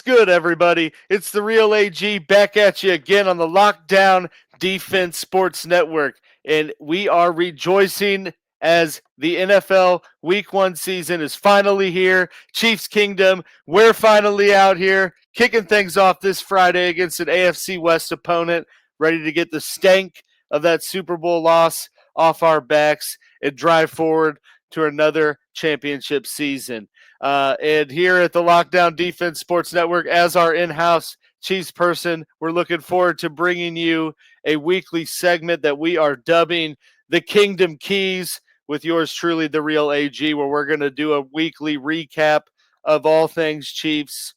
good, everybody? It's the Real AG back at you again on the Lockdown Defense Sports Network. And we are rejoicing as the NFL Week 1 season is finally here. Chiefs Kingdom, we're finally out here kicking things off this Friday against an AFC West opponent, ready to get the stank of that Super Bowl loss off our backs and drive forward to another championship season. And here at the Lockdown Defense Sports Network, as our in-house Chiefs person, we're looking forward to bringing you a weekly segment that we are dubbing the Kingdom Keys with yours truly, the Real AG, where we're going to do a weekly recap of all things Chiefs.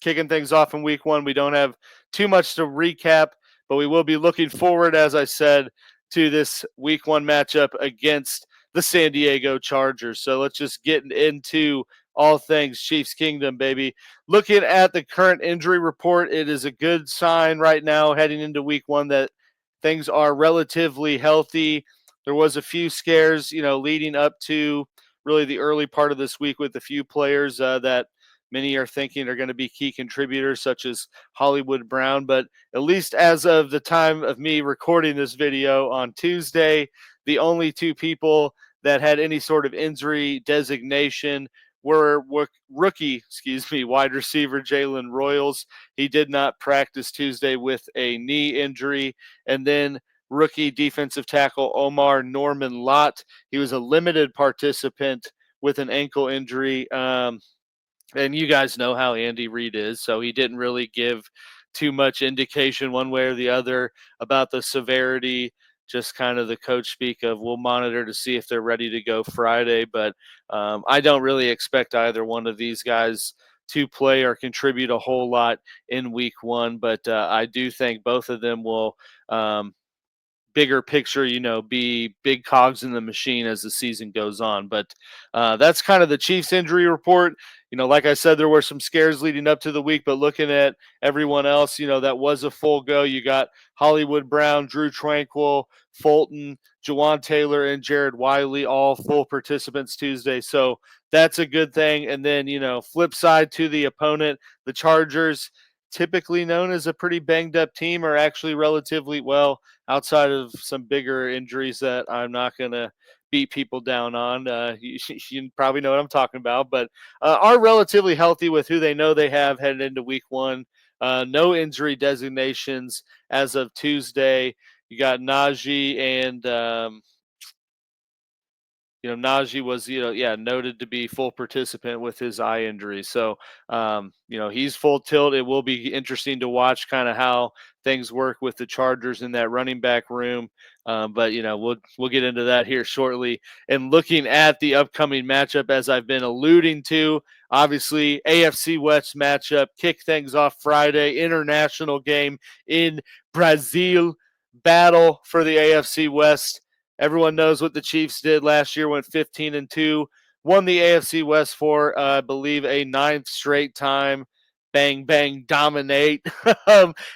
Kicking things off in week 1. We don't have too much to recap, but we will be looking forward, as I said, to this week 1 matchup against the San Diego Chargers. So let's just get into all things Chiefs Kingdom, baby. Looking at the current injury report, it is a good sign right now heading into week 1 that things are relatively healthy. There was a few scares, leading up to really the early part of this week with a few players that many are thinking are going to be key contributors, such as Hollywood Brown. But at least as of the time of me recording this video on Tuesday, the only two people that had any sort of injury designation were rookie, wide receiver Jalen Royals. He did not practice Tuesday with a knee injury. And then rookie defensive tackle Omar Norman Lott. He was a limited participant with an ankle injury. And you guys know how Andy Reid is, so he didn't really give too much indication one way or the other about the severity, just kind of the coach speak of we'll monitor to see if they're ready to go Friday. But I don't really expect either one of these guys to play or contribute a whole lot in week 1, but I do think both of them will bigger picture, be big cogs in the machine as the season goes on. But that's kind of the Chiefs injury report. Like I said, there were some scares leading up to the week, but looking at everyone else, that was a full go. You got Hollywood Brown, Drew Tranquil, Fulton, Jawan Taylor, and Jared Wiley, all full participants Tuesday. So that's a good thing. And then, flip side to the opponent, the Chargers, typically known as a pretty banged up team, are actually relatively well, outside of some bigger injuries that I'm not going to beat people down on. You probably know what I'm talking about, but are relatively healthy with who they know they have headed into week 1. No injury designations as of Tuesday. You got Najee and Najee was, noted to be full participant with his eye injury. So, he's full tilt. It will be interesting to watch kind of how things work with the Chargers in that running back room. But we'll get into that here shortly. And looking at the upcoming matchup, as I've been alluding to, obviously AFC West matchup, kick things off Friday, international game in Brazil, battle for the AFC West. Everyone knows what the Chiefs did last year, went 15-2, won the AFC West for, I believe, a 9th straight time. Bang, bang, dominate.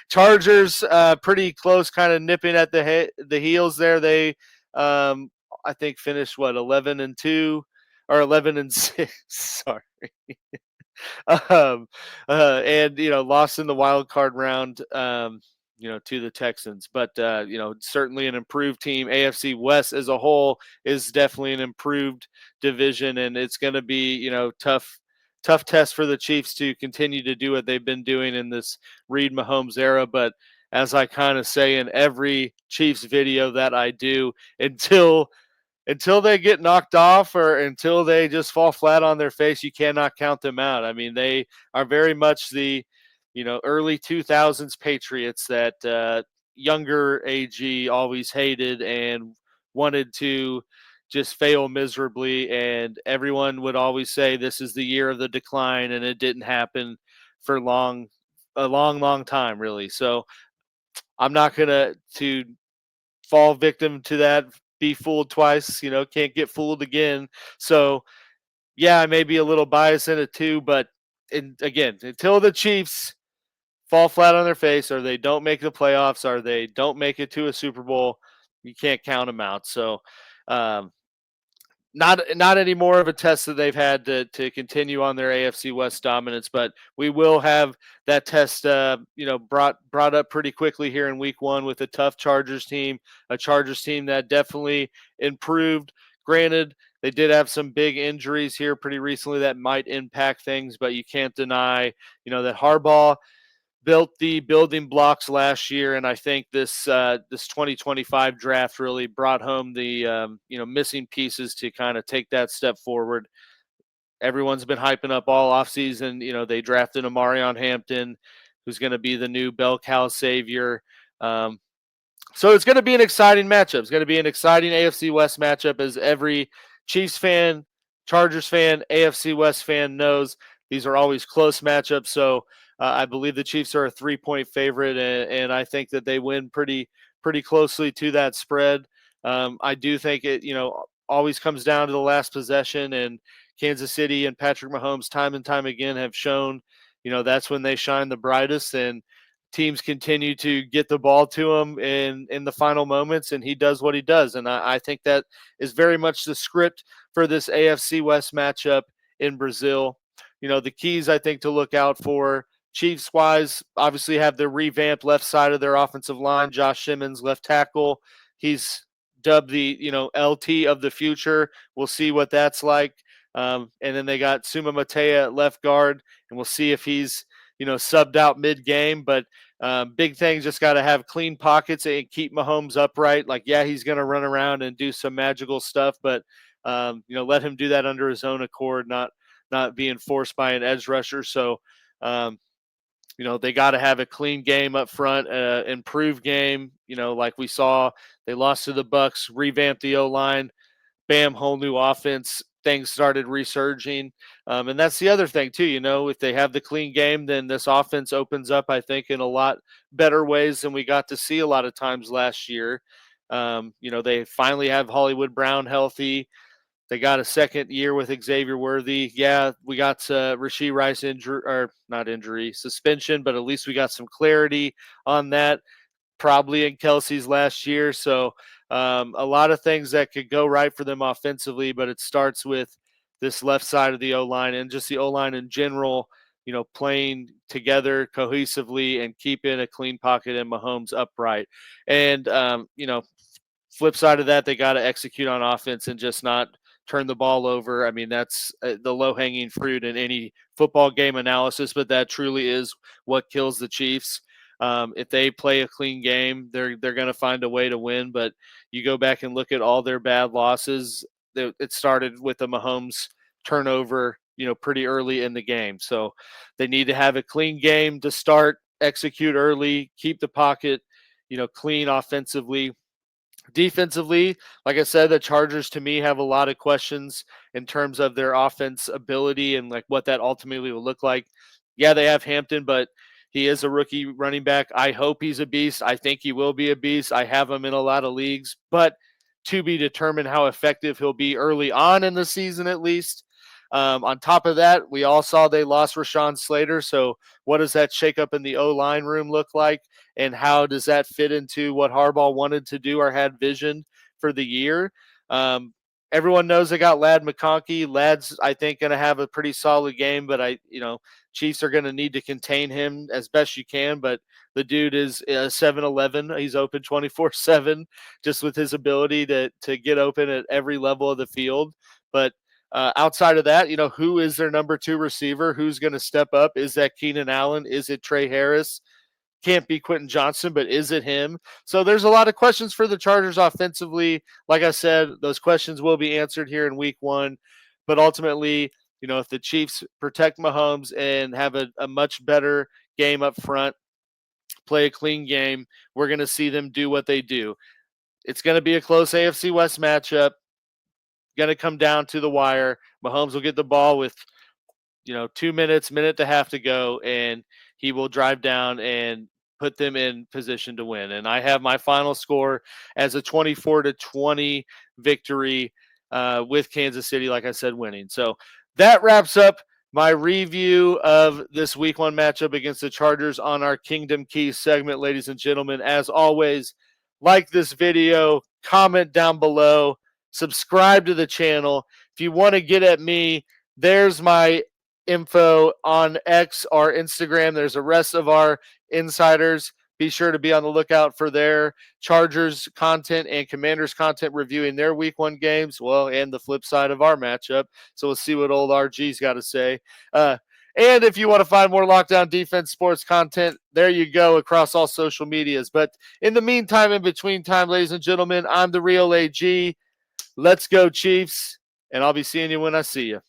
Chargers, pretty close, kind of nipping at the heels there. They, I think, finished, 11-2 or 11-6. Sorry. And, lost in the wild card round. To the Texans. But, certainly an improved team. AFC West as a whole is definitely an improved division, and it's going to be, tough test for the Chiefs to continue to do what they've been doing in this Reid Mahomes era. But as I kind of say in every Chiefs video that I do, until they get knocked off or until they just fall flat on their face, you cannot count them out. I mean, they are very much the early 2000s Patriots that younger AG always hated and wanted to just fail miserably. And everyone would always say this is the year of the decline, and it didn't happen for a long time, really. So I'm not going to fall victim to that, be fooled twice, can't get fooled again. So, yeah, I may be a little biased in it too, but again, until the Chiefs fall flat on their face, or they don't make the playoffs, or they don't make it to a Super Bowl, you can't count them out. So, not any more of a test that they've had to continue on their AFC West dominance, but we will have that test, brought up pretty quickly here in Week 1 with a tough Chargers team, a Chargers team that definitely improved. Granted, they did have some big injuries here pretty recently that might impact things, but you can't deny, that Harbaugh built the building blocks last year, and I think this 2025 draft really brought home the missing pieces to kind of take that step forward. Everyone's been hyping up all offseason. They drafted Amarion Hampton, who's going to be the new bell cow savior. So it's going to be an exciting matchup. It's going to be an exciting AFC West matchup, as every Chiefs fan, Chargers fan, AFC West fan knows. These are always close matchups. So I believe the Chiefs are a 3-point favorite, and I think that they win pretty closely to that spread. I do think it always comes down to the last possession, and Kansas City and Patrick Mahomes time and time again have shown that's when they shine the brightest, and teams continue to get the ball to him in the final moments, and he does what he does. And I think that is very much the script for this AFC West matchup in Brazil. The keys I think to look out for Chiefs wise, obviously have the revamped left side of their offensive line. Josh Simmons, left tackle. He's dubbed the LT of the future. We'll see what that's like. And then they got Suma Matea at left guard, and we'll see if he's subbed out mid-game. But big thing, just got to have clean pockets and keep Mahomes upright. Like, yeah, he's going to run around and do some magical stuff, but let him do that under his own accord, not being forced by an edge rusher. So they got to have a clean game up front, improved game. Like we saw, they lost to the Bucs, revamped the O-line, bam, whole new offense. Things started resurging. And that's the other thing too, if they have the clean game, then this offense opens up, I think, in a lot better ways than we got to see a lot of times last year. They finally have Hollywood Brown healthy. They got a second year with Xavier Worthy. Yeah, we got Rashee Rice suspension, but at least we got some clarity on that, probably in Kelsey's last year. So a lot of things that could go right for them offensively, but it starts with this left side of the O-line and just the O-line in general, playing together cohesively and keeping a clean pocket and Mahomes upright. And, flip side of that, they got to execute on offense and just not turn the ball over. I mean, that's the low-hanging fruit in any football game analysis, but that truly is what kills the Chiefs. If they play a clean game, they're going to find a way to win. But you go back and look at all their bad losses, it started with a Mahomes turnover, pretty early in the game. So they need to have a clean game to start, execute early, keep the pocket, clean offensively. Defensively, like I said, the Chargers to me have a lot of questions in terms of their offense ability and like what that ultimately will look like. Yeah, they have Hampton, but he is a rookie running back. I hope he's a beast. I think he will be a beast. I have him in a lot of leagues, but to be determined how effective he'll be early on in the season, at least. On top of that, we all saw they lost Rashawn Slater. So what does that shakeup in the O-line room look like? And how does that fit into what Harbaugh wanted to do or had vision for the year? Everyone knows they got Ladd McConkey. Ladd's, I think, going to have a pretty solid game, but Chiefs are going to need to contain him as best you can. But the dude is 7-11. He's open 24/7, just with his ability to get open at every level of the field. But outside of that, who is their number 2 receiver? Who's going to step up? Is that Keenan Allen? Is it Trey Harris? Can't be Quentin Johnson, but is it him? So there's a lot of questions for the Chargers offensively. Like I said, those questions will be answered here in week 1. But ultimately, if the Chiefs protect Mahomes and have a much better game up front, play a clean game, we're going to see them do what they do. It's going to be a close AFC West matchup. Going to come down to the wire. Mahomes will get the ball with 2 minutes, minute and a half to go, and he will drive down and put them in position to win. And I have my final score as a 24-20 victory with Kansas City, like I said, winning. So that wraps up my review of this week 1 matchup against the Chargers on our Kingdom Keys segment, ladies and gentlemen. As always, like this video, comment down below. subscribe to the channel. If you want to get at me, there's my info on X or Instagram. There's the rest of our insiders. Be sure to be on the lookout for their Chargers content and Commanders content reviewing their week 1 games. Well, and the flip side of our matchup. So we'll see what old RG's got to say. And if you want to find more Lockdown Defense Sports content, there you go across all social medias. But in the meantime, in between time, ladies and gentlemen, I'm the real AG. Let's go, Chiefs. And I'll be seeing you when I see you.